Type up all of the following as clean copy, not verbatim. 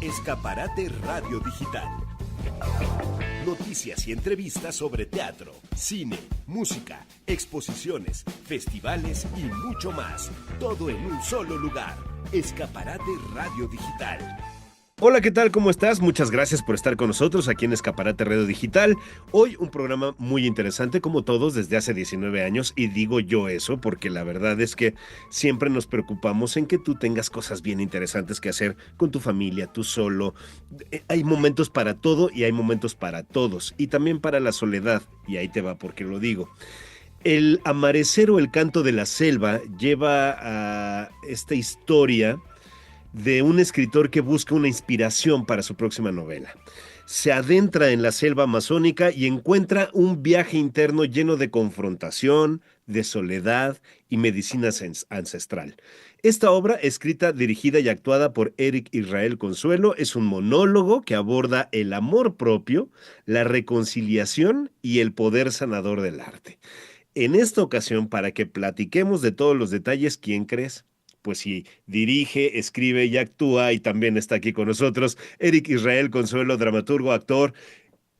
Escaparate Radio Digital. Noticias y entrevistas sobre teatro, cine, música, exposiciones, festivales y mucho más. Todo en un solo lugar. Escaparate Radio Digital. Hola, ¿qué tal? ¿Cómo estás? Muchas gracias por estar con nosotros aquí en Escaparate Radio Digital. Hoy un programa muy interesante, como todos, desde hace 19 años. Y digo yo eso porque la verdad es que siempre nos preocupamos en que tú tengas cosas bien interesantes que hacer con tu familia, tú solo. Hay momentos para todo y hay momentos para todos. Y también para la soledad. Y ahí te va porque lo digo. El amanecer o el canto de la selva lleva a esta historia de un escritor que busca una inspiración para su próxima novela. Se adentra en la selva amazónica y encuentra un viaje interno lleno de confrontación, de soledad y medicina ancestral. Esta obra, escrita, dirigida y actuada por Eric Israel Consuelo, es un monólogo que aborda el amor propio, la reconciliación y el poder sanador del arte. En esta ocasión, para que platiquemos de todos los detalles, ¿quién crees? Pues sí, dirige, escribe y actúa y también está aquí con nosotros Eric Israel Consuelo, dramaturgo, actor.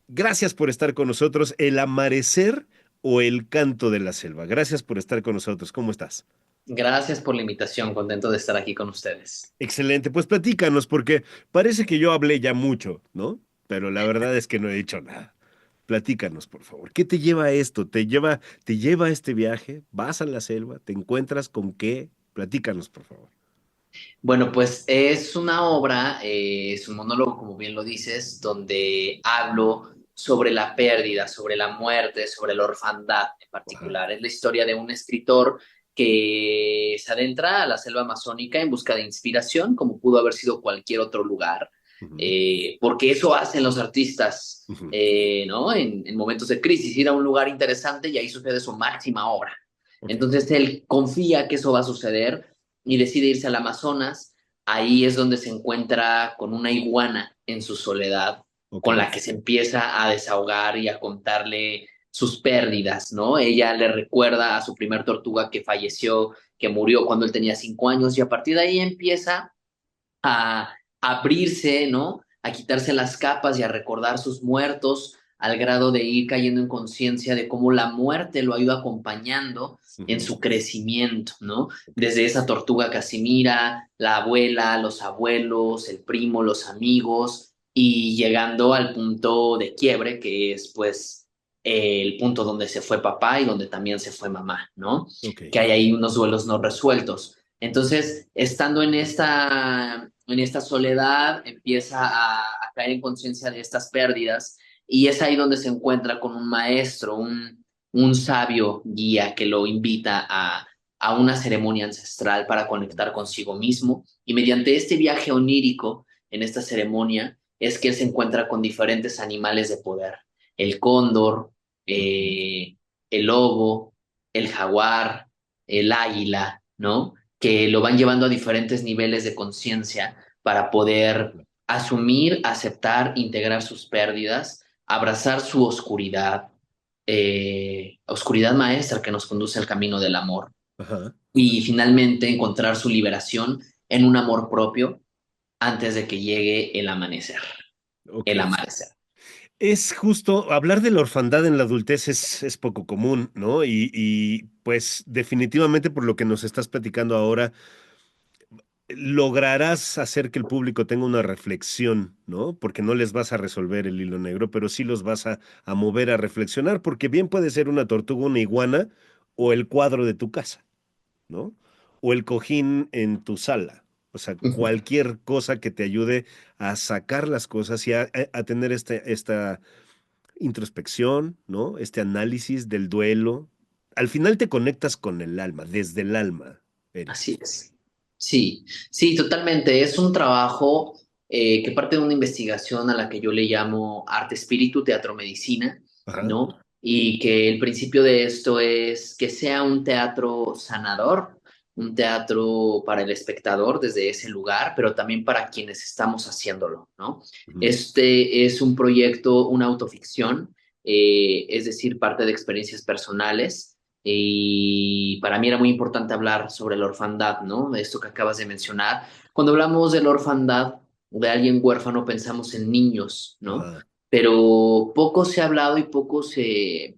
Gracias por estar con nosotros. El amanecer o el canto de la selva. Gracias por estar con nosotros. ¿Cómo estás? Gracias por la invitación, contento de estar aquí con ustedes. Excelente, pues platícanos porque parece que yo hablé ya mucho, ¿no? Pero la verdad es que no he dicho nada. Platícanos, por favor. ¿Qué te lleva a esto? ¿Te lleva a este viaje? ¿Vas a la selva? ¿Te encuentras con qué? Platícanos, por favor. Bueno, pues es una obra, es un monólogo, como bien lo dices, donde hablo sobre la pérdida, sobre la muerte, sobre la orfandad en Ajá. particular. Es la historia de un escritor que se adentra a la selva amazónica en busca de inspiración, como pudo haber sido cualquier otro lugar, Ujú, porque eso hacen los artistas, ujú. ¿no? En momentos de crisis, ir a un lugar interesante y ahí sucede su máxima obra. Ok, Entonces él confía que eso va a suceder y decide irse al Amazonas. Ahí es donde se encuentra con una iguana en su soledad, ok. con la que se empieza a desahogar y a contarle sus pérdidas, ¿no? Ella le recuerda a su primer tortuga que falleció, que murió cuando él tenía 5 años, y a partir de ahí empieza a abrirse, ¿no? A quitarse las capas y a recordar sus muertos, al grado de ir cayendo en conciencia de cómo la muerte lo ha ido acompañando en Ujú, su crecimiento, ¿no? ok. Desde esa tortuga Casimira, la abuela, los abuelos, el primo, los amigos, y llegando al punto de quiebre, que es pues el punto donde se fue papá y donde también se fue mamá, ¿no? Ok. Que hay ahí unos duelos no resueltos. Entonces, estando en esta soledad, empieza a caer en conciencia de estas pérdidas y es ahí donde se encuentra con un maestro, un sabio guía que lo invita a una ceremonia ancestral para conectar consigo mismo y mediante este viaje onírico en esta ceremonia es que él se encuentra con diferentes animales de poder, el cóndor, Ujú, eh, el lobo, el jaguar, el águila, ¿no? Que lo van llevando a diferentes niveles de conciencia para poder asumir, aceptar, integrar sus pérdidas, abrazar su oscuridad, oscuridad maestra que nos conduce al camino del amor ajá. y finalmente encontrar su liberación en un amor propio antes de que llegue el amanecer. Ok. El amanecer. Es justo, hablar de la orfandad en la adultez es poco común, ¿no? Y pues definitivamente por lo que nos estás platicando ahora, lograrás hacer que el público tenga una reflexión, ¿no? Porque no les vas a resolver el hilo negro, pero sí los vas a mover a reflexionar, porque bien puede ser una tortuga, una iguana o el cuadro de tu casa, ¿no? O el cojín en tu sala. O sea, cualquier cosa que te ayude a sacar las cosas y a tener esta introspección, ¿no? Este análisis del duelo. Al final te conectas con el alma, desde el alma, Eric. Así es. Sí, sí, totalmente. Es un trabajo que parte de una investigación a la que yo le llamo arte espíritu, teatro medicina, Ajá. ¿no? Y que el principio de esto es que sea un teatro sanador, un teatro para el espectador desde ese lugar, pero también para quienes estamos haciéndolo, ¿no? Ujú, Este es un proyecto, una autoficción, es decir, parte de experiencias personales y para mí era muy importante hablar sobre la orfandad, ¿no? De esto que acabas de mencionar. Cuando hablamos de la orfandad, de alguien huérfano pensamos en niños, ¿no? Ajá. Pero poco se ha hablado y poco se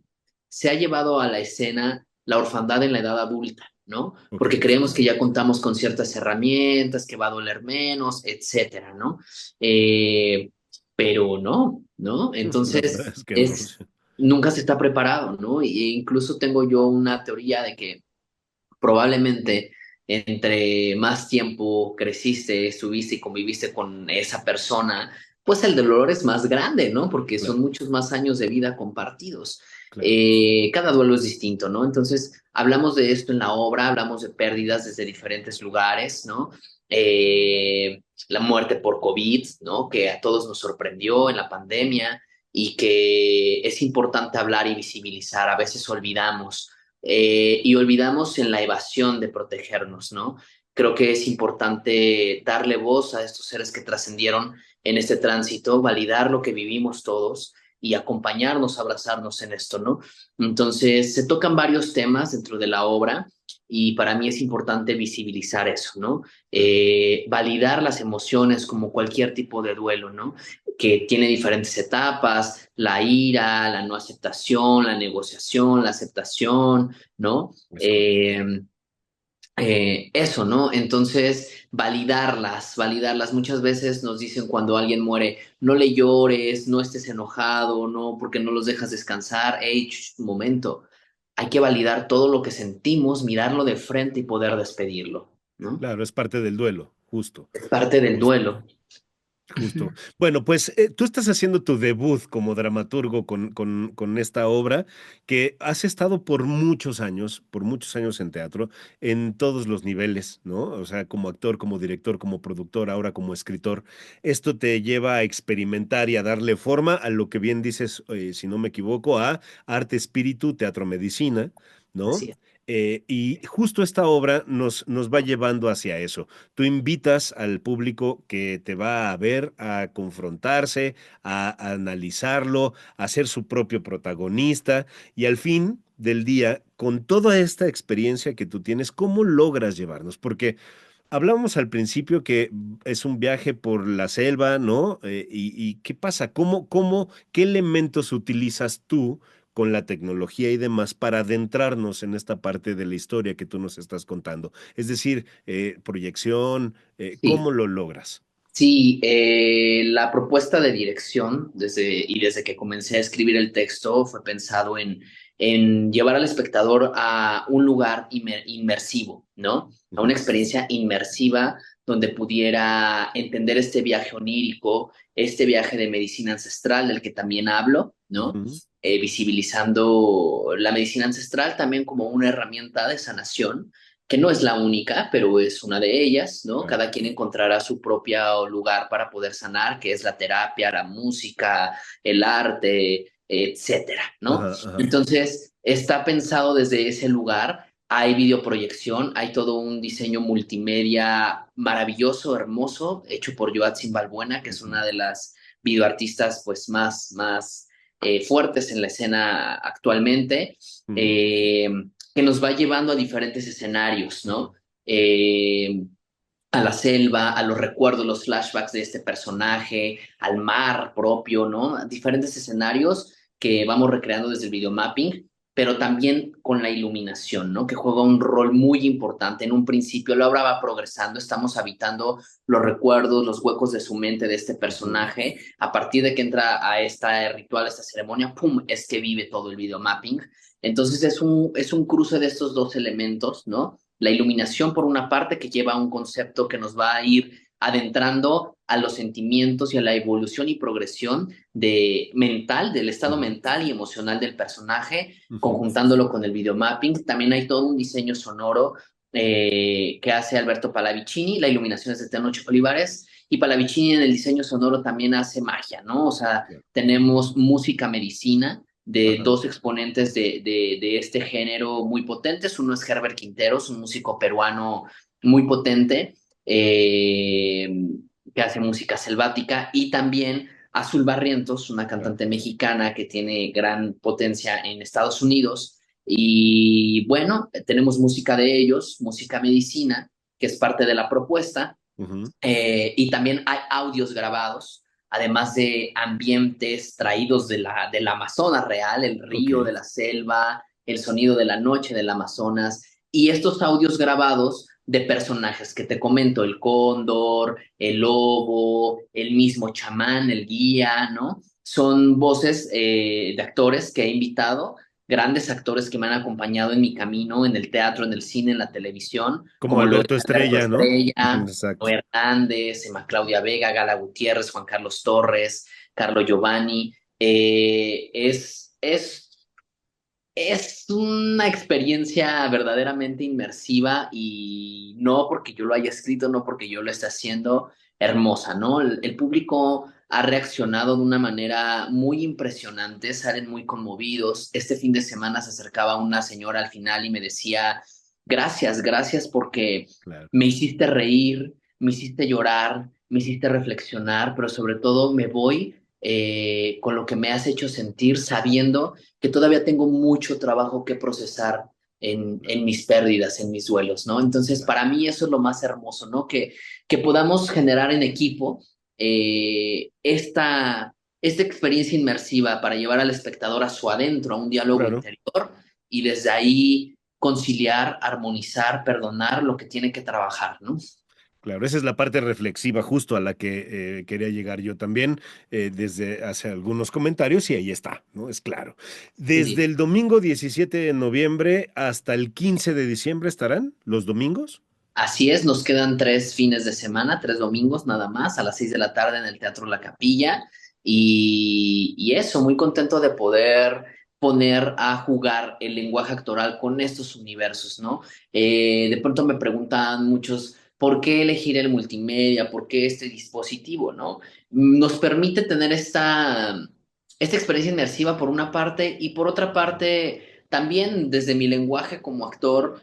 ha llevado a la escena la orfandad en la edad adulta, ¿no? Ok. Porque creemos que ya contamos con ciertas herramientas, que va a doler menos, etcétera, ¿no? Eh, pero no, ¿no? La verdad Entonces, es que no. Sí. nunca se está preparado, ¿no? E incluso tengo yo una teoría de que probablemente entre más tiempo creciste, estuviste y conviviste con esa persona, pues el dolor es más grande, ¿no? Porque son Claro, muchos más años de vida compartidos. claro. Cada duelo es distinto, ¿no? Entonces, hablamos de esto en la obra, hablamos de pérdidas desde diferentes lugares, ¿no? La muerte por COVID, ¿no? Que a todos nos sorprendió en la pandemia y que es importante hablar y visibilizar. A veces olvidamos y olvidamos en la evasión de protegernos, ¿no? Creo que es importante darle voz a estos seres que trascendieron en este tránsito, validar lo que vivimos todos y acompañarnos, abrazarnos en esto, ¿no? Entonces, se tocan varios temas dentro de la obra y para mí es importante visibilizar eso, ¿no? Claro. Validar las emociones como cualquier tipo de duelo, ¿no? Que tiene diferentes etapas, la ira, la no aceptación, la negociación, la aceptación, ¿no? Es correcto. Eso, ¿no? Entonces, validarlas. Muchas veces nos dicen cuando alguien muere, no le llores, no estés enojado, no, porque no los dejas descansar. Hey, un momento. Hay que validar todo lo que sentimos, mirarlo de frente y poder despedirlo, ¿no? Claro, es parte del duelo, justo, Es parte del justo. duelo. Justo. Bueno, pues tú estás haciendo tu debut como dramaturgo con esta obra que has estado por muchos años en teatro, en todos los niveles, ¿no? O sea, como actor, como director, como productor, ahora como escritor. Esto te lleva a experimentar y a darle forma a lo que bien dices, si no me equivoco, a arte, espíritu, teatro, medicina, ¿no? Así es. Y justo esta obra nos va llevando hacia eso. Tú invitas al público que te va a ver a confrontarse, a analizarlo, a ser su propio protagonista y al fin del día, con toda esta experiencia que tú tienes, ¿cómo logras llevarnos? Porque hablábamos al principio que es un viaje por la selva, ¿no? Y ¿qué pasa? ¿Qué elementos utilizas tú con la tecnología y demás para adentrarnos en esta parte de la historia que tú nos estás contando? Es decir, proyección, Sí. ¿cómo lo logras? Sí, la propuesta de dirección desde que comencé a escribir el texto fue pensado en llevar al espectador a un lugar inmersivo, ¿no? A una Ujú, experiencia inmersiva donde pudiera entender este viaje onírico, este viaje de medicina ancestral del que también hablo, ¿no? ujú, Visibilizando la medicina ancestral también como una herramienta de sanación que no es la única, pero es una de ellas, ¿no? claro. Cada quien encontrará su propio lugar para poder sanar, que es la terapia, la música, el arte, etcétera, ¿no? Ajá, ajá. Entonces, está pensado desde ese lugar. Hay videoproyección, hay todo un diseño multimedia maravilloso, hermoso, hecho por Yoatzin Balbuena, que es Ujú, una de las videoartistas pues más fuertes en la escena actualmente. ujú, Eh, que nos va llevando a diferentes escenarios, ¿no? Eh, a la selva, a los recuerdos, los flashbacks de este personaje, al mar propio, ¿no? A diferentes escenarios que vamos recreando desde el videomapping, pero también con la iluminación, ¿no? Que juega un rol muy importante. En un principio la obra va progresando, estamos habitando los recuerdos, los huecos de su mente de este ujú. personaje. A partir de que entra a esta ritual, a esta ceremonia, ¡pum!, es que vive todo el videomapping. Entonces es un cruce de estos dos elementos, ¿no? La iluminación por una parte que lleva a un concepto que nos va a ir adentrando a los sentimientos y a la evolución y progresión del estado Ujú, mental y emocional del personaje, ujú. conjuntándolo con el videomapping. También hay todo un diseño sonoro que hace Alberto Pallavicini, la iluminación es de Tenoch Olivares, y Pallavicini en el diseño sonoro también hace magia, ¿no? O sea, Claro. tenemos música medicina, de Ajá. dos exponentes de este género muy potentes. Uno es Herbert Quinteros, un músico peruano muy potente eh, que hace música selvática, y también Azul Barrientos, una Claro. cantante mexicana que tiene gran potencia en Estados Unidos. Y bueno, tenemos música de ellos, música medicina, que es parte de la propuesta. Ujú. Y también hay audios grabados, además de ambientes traídos del Amazonas real, el Ok. río, de la selva, el sonido de la noche del Amazonas, y estos audios grabados de personajes que te comento, el cóndor, el lobo, el mismo chamán, el guía, ¿no? Son voces de actores que he invitado, grandes actores que me han acompañado en mi camino, en el teatro, en el cine, en la televisión, Como como lo es Alberto Alberto Estrella, ¿no? Ujú, Estrella, exacto. Noé Hernández, Emma Claudia Vega, Gala Gutiérrez, Juan Carlos Torres, Carlo Giovanni. Es una experiencia verdaderamente inmersiva y no porque yo lo haya escrito, no porque yo lo esté haciendo, hermosa, ¿no? El público ha reaccionado de una manera muy impresionante, salen muy conmovidos. Este fin de semana se acercaba una señora al final y me decía, gracias, gracias porque Claro. me hiciste reír, me hiciste llorar, me hiciste reflexionar, pero sobre todo me voy con lo que me has hecho sentir sabiendo que todavía tengo mucho trabajo que procesar en mis pérdidas, en mis duelos, ¿no? Entonces, Claro. para mí eso es lo más hermoso, ¿no? Que podamos generar en equipo esta experiencia inmersiva para llevar al espectador a su adentro, a un diálogo Claro. interior y desde ahí conciliar, armonizar, perdonar lo que tiene que trabajar, ¿no? Claro, esa es la parte reflexiva justo a la que quería llegar yo también desde hace algunos comentarios y ahí está, ¿no? Es claro. Desde Sí. el domingo 17 de noviembre hasta el 15 de diciembre estarán los domingos. Así es, nos quedan 3 fines de semana, 3 domingos nada más, a las 6 de la tarde en el Teatro La Capilla. Y eso, muy contento de poder poner a jugar el lenguaje actoral con estos universos, ¿no? De pronto me preguntan muchos, ¿por qué elegir el multimedia? ¿Por qué este dispositivo, no? Nos permite tener esta experiencia inmersiva por una parte y por otra parte, también desde mi lenguaje como actor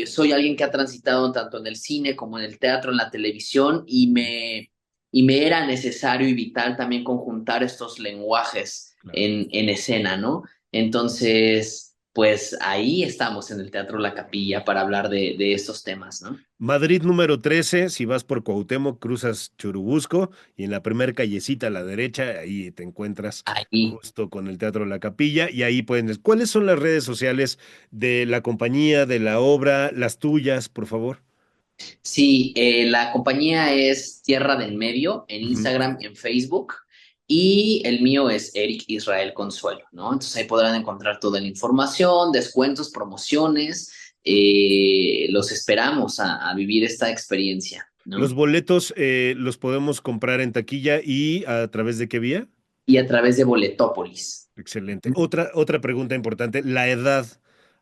soy alguien que ha transitado tanto en el cine como en el teatro, en la televisión, y me era necesario y vital también conjuntar estos lenguajes Claro. en escena, ¿no? Entonces, pues ahí estamos en el Teatro La Capilla para hablar de estos temas, ¿no? Madrid número 13, si vas por Cuauhtémoc, cruzas Churubusco y en la primer callecita a la derecha, ahí te encuentras Ahí. justo con el Teatro La Capilla y ahí pueden... ¿Cuáles son las redes sociales de la compañía, de la obra, las tuyas, por favor? Sí, la compañía es Tierra del Medio en Ujú. Instagram y en Facebook. Y el mío es Eric Israel Consuelo, ¿no? Entonces ahí podrán encontrar toda la información, descuentos, promociones. Los esperamos a vivir esta experiencia, Los ¿no? boletos los podemos comprar en taquilla y a través de qué vía? Y a través de Boletópolis. Excelente. Otra pregunta importante, la edad,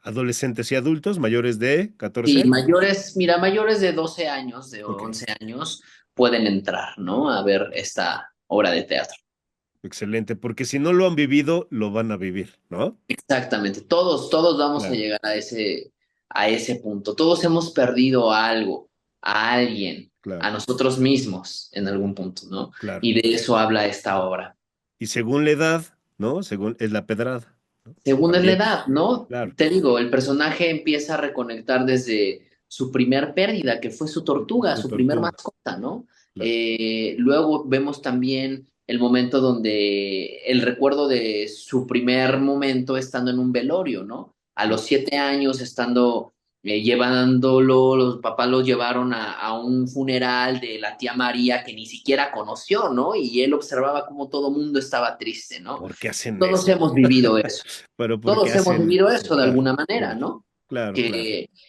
adolescentes y adultos mayores de Sí, 14. mayores, mira, mayores de 12 años, de Ok, 11 años, pueden entrar, ¿no? A ver esta obra de teatro. excelente, porque si no lo han vivido, lo van a vivir, ¿no? Exactamente, todos vamos a Claro, llegar a ese punto. Todos hemos perdido algo, a alguien, a claro, nosotros mismos en algún punto, ¿no? claro. Y de eso habla esta obra. Y según la edad, ¿no? Según es la pedrada, ¿no? Según es la También, edad, ¿no? claro. Te digo, el personaje empieza a reconectar desde su primer pérdida, que fue su tortuga, Su su primer tortuga, mascota, ¿no? claro. Luego vemos también el momento donde el recuerdo de su primer momento estando en un velorio, ¿no? A los Claro. 7 años estando llevándolo, los papás lo llevaron a un funeral de la tía María que ni siquiera conoció, ¿no? Y él observaba cómo todo mundo estaba triste, ¿no? ¿Por qué hacen Todos eso? hemos vivido eso. Pero ¿por qué Todos hemos hacen vivido eso? eso de Claro, alguna manera, claro, ¿no? claro, claro.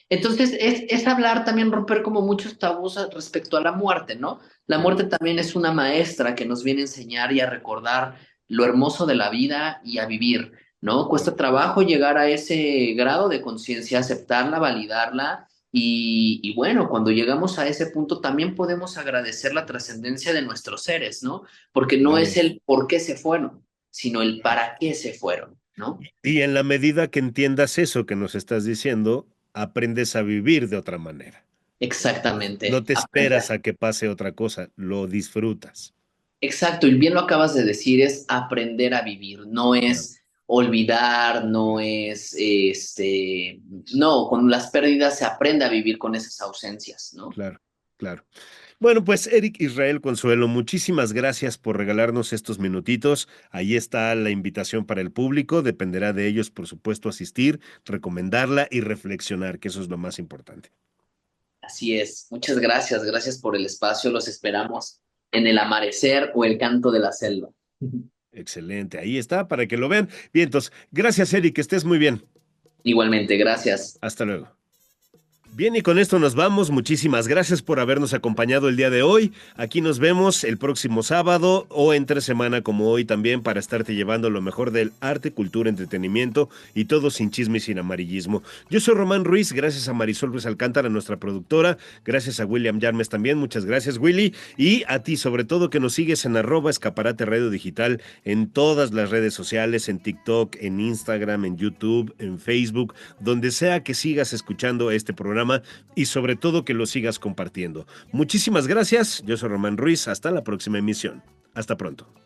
Entonces es hablar también, romper como muchos tabús respecto a la muerte, ¿no? La Claro. muerte también es una maestra que nos viene a enseñar y a recordar lo hermoso de la vida y a vivir, ¿no? Cuesta Claro. trabajo llegar a ese grado de conciencia, aceptarla, validarla y bueno, cuando llegamos a ese punto también podemos agradecer la trascendencia de nuestros seres, ¿no? Porque no es Claro. el por qué se fueron, sino el para qué se fueron, ¿no? Y en la medida que entiendas eso que nos estás diciendo, aprendes a vivir de otra manera. No Exactamente, te esperas aprender. a que pase otra cosa, lo disfrutas. Exacto, y bien lo acabas de decir, es aprender a vivir, no Claro, es olvidar, no es, no, con las pérdidas se aprende a vivir con esas ausencias, ¿no? claro, claro. Bueno, pues Eric Israel Consuelo, muchísimas gracias por regalarnos estos minutitos. Ahí está la invitación para el público. Dependerá de ellos, por supuesto, asistir, recomendarla y reflexionar, que eso es lo más importante. Así es. Muchas gracias. Gracias por el espacio. Los esperamos en el amanecer o el canto de la selva. Excelente, ahí está, para que lo vean. Bien, entonces, gracias Eric, que estés muy bien. Igualmente, gracias. Hasta luego. Bien, y con esto nos vamos. Muchísimas gracias por habernos acompañado el día de hoy. Aquí nos vemos el próximo sábado o entre semana como hoy también para estarte llevando lo mejor del arte, cultura, entretenimiento y todo sin chisme y sin amarillismo. Yo soy Román Ruiz, gracias a Marisol Ruiz Alcántara, nuestra productora, gracias a William Yarmes también, muchas gracias Willy, y a ti sobre todo que nos sigues en @escaparate radio digital en todas las redes sociales, en TikTok, en Instagram, en YouTube, en Facebook, donde sea que sigas escuchando este programa y sobre todo que lo sigas compartiendo. Muchísimas gracias, yo soy Román Ruiz, hasta la próxima emisión. Hasta pronto.